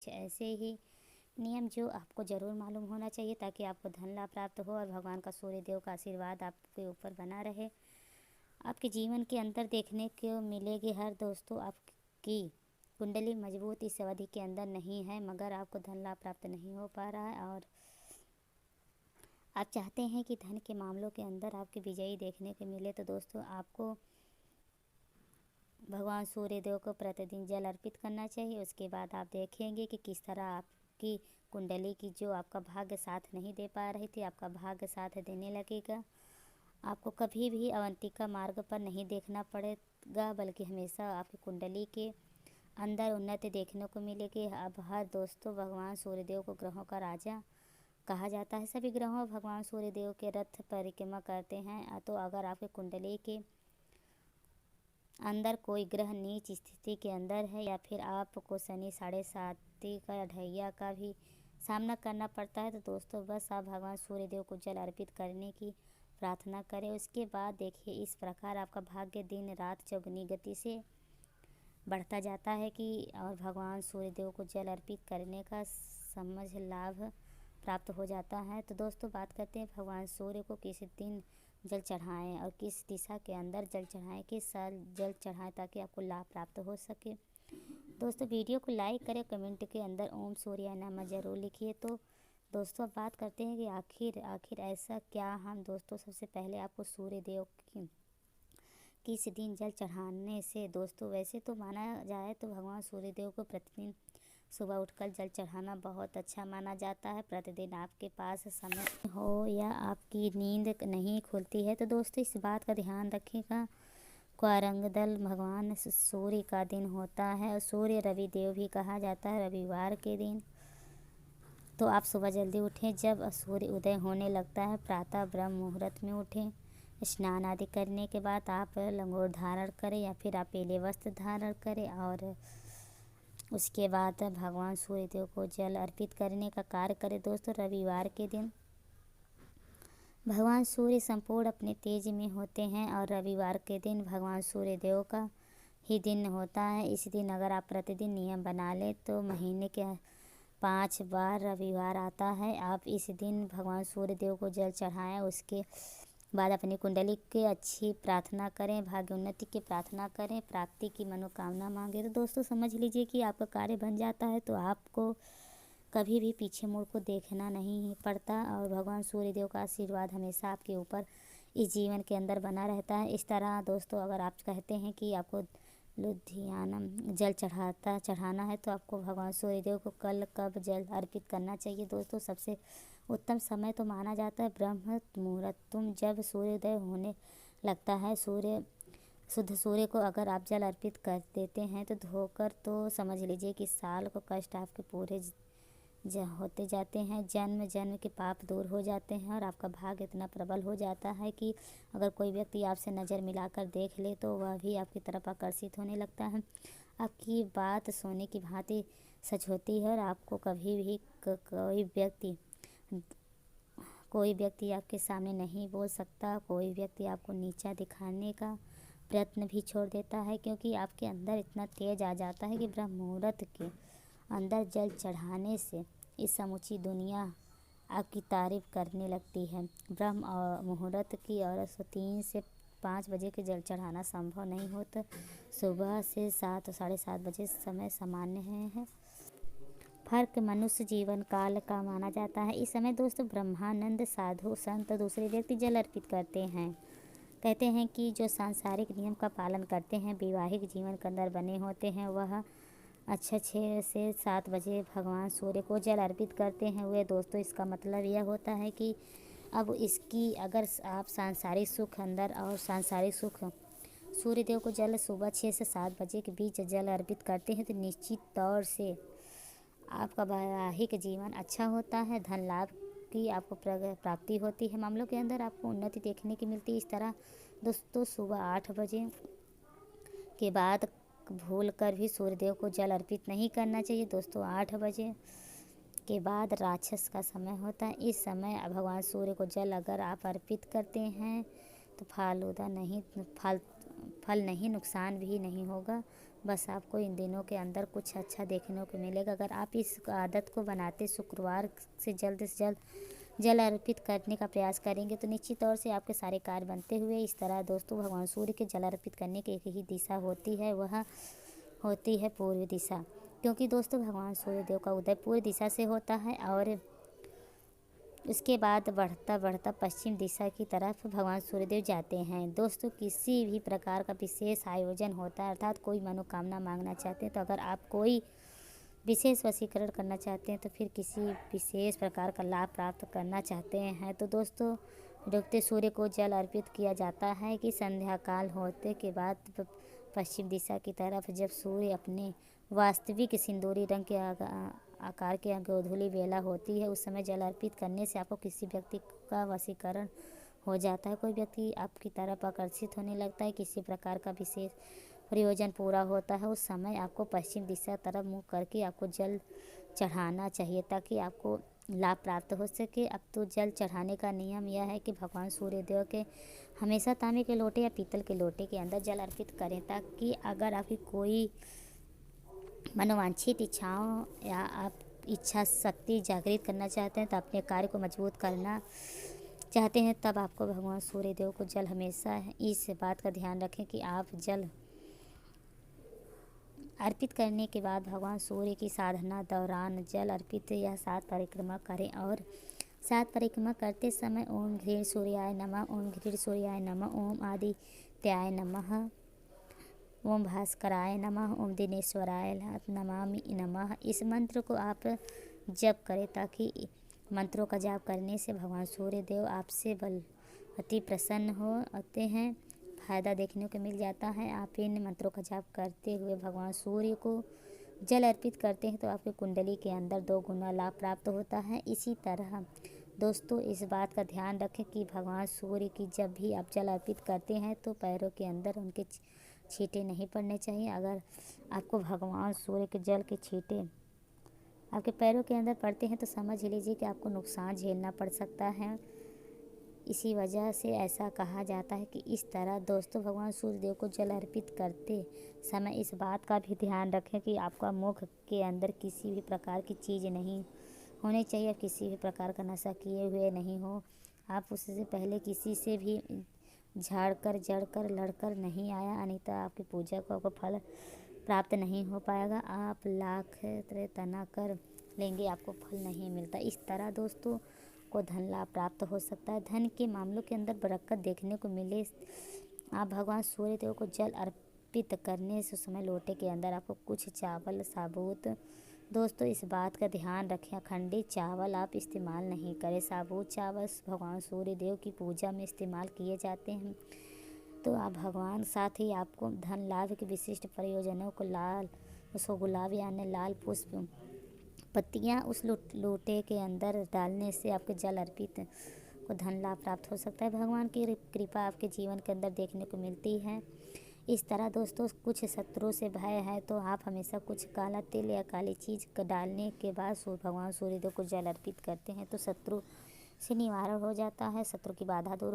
कुछ ऐसे ही नियम जो आपको ज़रूर मालूम होना चाहिए, ताकि आपको धन लाभ प्राप्त हो और भगवान का सूर्य देव का आशीर्वाद आपके ऊपर बना रहे। आपके जीवन के अंदर देखने को मिलेगी हर दोस्तों, आपकी कुंडली मजबूत इस अवधि के अंदर नहीं है, मगर आपको धन लाभ प्राप्त नहीं हो पा रहा है और आप चाहते हैं कि धन के मामलों के अंदर आपकी विजयी देखने को मिले। तो दोस्तों, आपको भगवान सूर्य देव को प्रतिदिन जल अर्पित करना चाहिए। उसके बाद आप देखेंगे कि किस तरह आपकी कुंडली की जो आपका भाग्य साथ नहीं दे पा रही थी, आपका भाग्य साथ देने लगेगा। आपको कभी भी अवंतिका मार्ग पर नहीं देखना पड़ेगा, बल्कि हमेशा आपकी कुंडली के अंदर उन्नति देखने को मिलेगी। अब हर दोस्तों, भगवान सूर्यदेव को ग्रहों का राजा कहा जाता है। सभी ग्रहों भगवान सूर्यदेव के रथ परिक्रमा करते हैं। तो अगर आपकी कुंडली के अंदर कोई ग्रह नीच स्थिति के अंदर है, या फिर आपको शनि 7.5 का ढैया का भी सामना करना पड़ता है, तो दोस्तों बस आप भगवान सूर्यदेव को जल अर्पित करने की प्रार्थना करें। उसके बाद देखिए, इस प्रकार आपका भाग्य दिन रात चौगुनी गति से बढ़ता जाता है कि और भगवान सूर्यदेव को जल अर्पित करने का समझ लाभ प्राप्त हो जाता है। तो दोस्तों, बात करते हैं भगवान सूर्य को किस दिन जल चढ़ाएं और किस दिशा के अंदर जल चढ़ाएं, किस साल जल चढ़ाएं, ताकि आपको लाभ प्राप्त हो सके। दोस्तों, वीडियो को लाइक करें, कमेंट के अंदर ओम सूर्याय नमः ज़रूर लिखिए। तो दोस्तों, अब बात करते हैं कि आखिर ऐसा क्या हम दोस्तों, सबसे पहले आपको सूर्य देव की किस दिन जल चढ़ाने से दोस्तों, वैसे तो माना जाए तो भगवान सूर्यदेव को प्रतिदिन सुबह उठकर जल चढ़ाना बहुत अच्छा माना जाता है। प्रतिदिन आपके पास समय हो या आपकी नींद नहीं खुलती है, तो दोस्तों इस बात का ध्यान रखिएगा। क्वारंगदल भगवान सूर्य का दिन होता है और सूर्य रवि देव भी कहा जाता है। रविवार के दिन तो आप सुबह जल्दी उठें, जब सूर्य उदय होने लगता है प्रातः ब्रह्म मुहूर्त में उठें। स्नान आदि करने के बाद आप लंगोट धारण करें या फिर आप पीले वस्त्र धारण करें और उसके बाद भगवान सूर्यदेव को जल अर्पित करने का कार्य करें। दोस्तों, रविवार के दिन भगवान सूर्य संपूर्ण अपने तेज में होते हैं और रविवार के दिन भगवान सूर्यदेव का ही दिन होता है। इस दिन अगर आप प्रतिदिन नियम बना लें तो महीने के 5 बार रविवार आता है। आप इस दिन भगवान सूर्यदेव को जल चढ़ाएं। उसके बाद अपनी कुंडली की अच्छी प्रार्थना करें, भाग्य उन्नति की प्रार्थना करें, प्राप्ति की मनोकामना मांगे। तो दोस्तों, समझ लीजिए कि आपका कार्य बन जाता है, तो आपको कभी भी पीछे मुड़ को देखना नहीं पड़ता और भगवान सूर्यदेव का आशीर्वाद हमेशा आपके ऊपर इस जीवन के अंदर बना रहता है। इस तरह दोस्तों, अगर आप कहते हैं कि आपको लुधियाना जल चढ़ाना है, तो आपको भगवान सूर्यदेव को कल कब जल अर्पित करना चाहिए। दोस्तों, सबसे उत्तम समय तो माना जाता है ब्रह्म मुहूर्तम, जब सूर्योदय होने लगता है। शुद्ध सूर्य को अगर आप जल अर्पित कर देते हैं तो धोकर, तो समझ लीजिए कि साल को कष्ट आपके पूरे होते जाते हैं, जन्म जन्म के पाप दूर हो जाते हैं और आपका भाग्य इतना प्रबल हो जाता है कि अगर कोई व्यक्ति आपसे नज़र मिलाकर देख ले तो वह भी आपकी तरफ आकर्षित होने लगता है। आपकी बात सोने की भांति सच होती है और आपको कभी भी कोई व्यक्ति आपके सामने नहीं बोल सकता। कोई व्यक्ति आपको नीचा दिखाने का प्रयत्न भी छोड़ देता है, क्योंकि आपके अंदर इतना तेज आ जाता है कि ब्रह्म मुहूर्त के अंदर जल चढ़ाने से इस समूची दुनिया आपकी तारीफ करने लगती है। ब्रह्म और मुहूर्त की और 3 से 5 बजे के जल चढ़ाना संभव नहीं होता। सुबह से 7 साढ़े 7 बजे समय सामान्य है। फर्क मनुष्य जीवन काल का माना जाता है। इस समय दोस्तों, ब्रह्मानंद साधु संत दूसरे व्यक्ति जल अर्पित करते हैं। कहते हैं कि जो सांसारिक नियम का पालन करते हैं, वैवाहिक जीवन के अंदर बने होते हैं, वह अच्छा 6 से 7 बजे भगवान सूर्य को जल अर्पित करते हैं। वे दोस्तों, इसका मतलब यह होता है कि अब इसकी अगर आप सांसारिक सुख अंदर और सांसारिक सुख सूर्यदेव को जल सुबह 6 से 7 बजे के बीच जल अर्पित करते हैं, तो निश्चित तौर से आपका वैवाहिक जीवन अच्छा होता है, धन लाभ की आपको प्राप्ति होती है, मामलों के अंदर आपको उन्नति देखने की मिलती है। इस तरह दोस्तों, सुबह 8 बजे के बाद भूल कर भी सूर्यदेव को जल अर्पित नहीं करना चाहिए। दोस्तों, 8 बजे के बाद राक्षस का समय होता है। इस समय भगवान सूर्य को जल अगर आप अर्पित करते हैं तो फल नहीं, नुकसान भी नहीं होगा। बस आपको इन दिनों के अंदर कुछ अच्छा देखने को मिलेगा। अगर आप इस आदत को बनाते शुक्रवार से जल्द जल अर्पित करने का प्रयास करेंगे तो निश्चित तौर से आपके सारे कार्य बनते हुए। इस तरह दोस्तों भगवान सूर्य के जल अर्पित करने की एक ही दिशा होती है, वह होती है पूर्व दिशा, क्योंकि दोस्तों भगवान सूर्य देव का उदय पूर्व दिशा से होता है और उसके बाद बढ़ता बढ़ता पश्चिम दिशा की तरफ भगवान सूर्यदेव जाते हैं। दोस्तों किसी भी प्रकार का विशेष आयोजन होता है, अर्थात कोई मनोकामना मांगना चाहते हैं, तो अगर आप कोई विशेष वशीकरण करना चाहते हैं तो फिर किसी विशेष प्रकार का लाभ प्राप्त करना चाहते हैं तो दोस्तों डूबते सूर्य को जल अर्पित किया जाता है कि संध्या काल होते के बाद पश्चिम दिशा की तरफ जब सूर्य अपने वास्तविक सिंदूरी रंग के आकार के गोधूली बेला होती है, उस समय जल अर्पित करने से आपको किसी व्यक्ति का वशीकरण हो जाता है। कोई व्यक्ति आपकी तरफ आकर्षित होने लगता है, किसी प्रकार का विशेष प्रयोजन पूरा होता है। उस समय आपको पश्चिम दिशा तरफ मुँह करके आपको जल चढ़ाना चाहिए ताकि आपको लाभ प्राप्त हो सके। अब तो जल चढ़ाने का नियम यह है कि भगवान सूर्यदेव के हमेशा तांबे के लोटे या पीतल के लोटे के अंदर जल अर्पित करें, ताकि अगर आपकी कोई मनोवांछित इच्छाओं या आप इच्छा शक्ति जागृत करना चाहते हैं तो अपने कार्य को मजबूत करना चाहते हैं, तब आपको भगवान सूर्यदेव को जल हमेशा इस बात का ध्यान रखें कि आप जल अर्पित करने के बाद भगवान सूर्य की साधना दौरान जल अर्पित यह 7 परिक्रमा करें और 7 परिक्रमा करते समय ओम घृण सूर्याय नमः, ओम घृण सूर्याय नमः, ओम आदित्याय नमः, ओम भास्कराय नमः, ओम दिनेश्वराय नमामि नमः। इस मंत्र को आप जप करें ताकि मंत्रों का जाप करने से भगवान सूर्य देव आपसे अति प्रसन्न होते हैं, फ़ायदा देखने को मिल जाता है। आप इन मंत्रों का जाप करते हुए भगवान सूर्य को जल अर्पित करते हैं तो आपकी कुंडली के अंदर 2 गुना लाभ प्राप्त होता है। इसी तरह दोस्तों इस बात का ध्यान रखें कि भगवान सूर्य की जब भी आप जल अर्पित करते हैं तो पैरों के अंदर उनके छींटे नहीं पड़ने चाहिए। अगर आपको भगवान सूर्य के जल के छींटे आपके पैरों के अंदर पड़ते हैं तो समझ लीजिए कि आपको नुकसान झेलना पड़ सकता है। इसी वजह से ऐसा कहा जाता है कि इस तरह दोस्तों भगवान सूर्यदेव को जल अर्पित करते समय इस बात का भी ध्यान रखें कि आपका मुख के अंदर किसी भी प्रकार की चीज़ नहीं होनी चाहिए, किसी भी प्रकार का नशा किए हुए नहीं हो। आप उससे पहले किसी से भी झाड़कर जड़कर लड़कर नहीं आया, अन्यथा आपकी पूजा को आपको फल प्राप्त नहीं हो पाएगा। आप लाख तना कर लेंगे, आपको फल नहीं मिलता। इस तरह दोस्तों को धन लाभ प्राप्त हो सकता है। धन के मामलों के अंदर बरकत देखने को मिले। आप भगवान सूर्यदेव को जल अर्पित करने से समय लोटे के अंदर आपको कुछ चावल साबुत, दोस्तों इस बात का ध्यान रखें अखंडित चावल आप इस्तेमाल नहीं करें। साबुत चावल भगवान सूर्यदेव की पूजा में इस्तेमाल किए जाते हैं। तो आप भगवान साथ ही आपको धन लाभ के विशिष्ट प्रयोजनों को उसको गुलाब यानी लाल पुष्प पत्तियाँ उस लोटे के अंदर डालने से आपके जल अर्पित को धन लाभ प्राप्त हो सकता है। भगवान की कृपा आपके जीवन के अंदर देखने को मिलती है। इस तरह दोस्तों कुछ शत्रु से भय है तो आप हमेशा कुछ काला तिल या काली चीज़ डालने के बाद भगवान सूर्यदेव को जल अर्पित करते हैं तो शत्रु से निवारण हो जाता है, शत्रु की बाधा दूर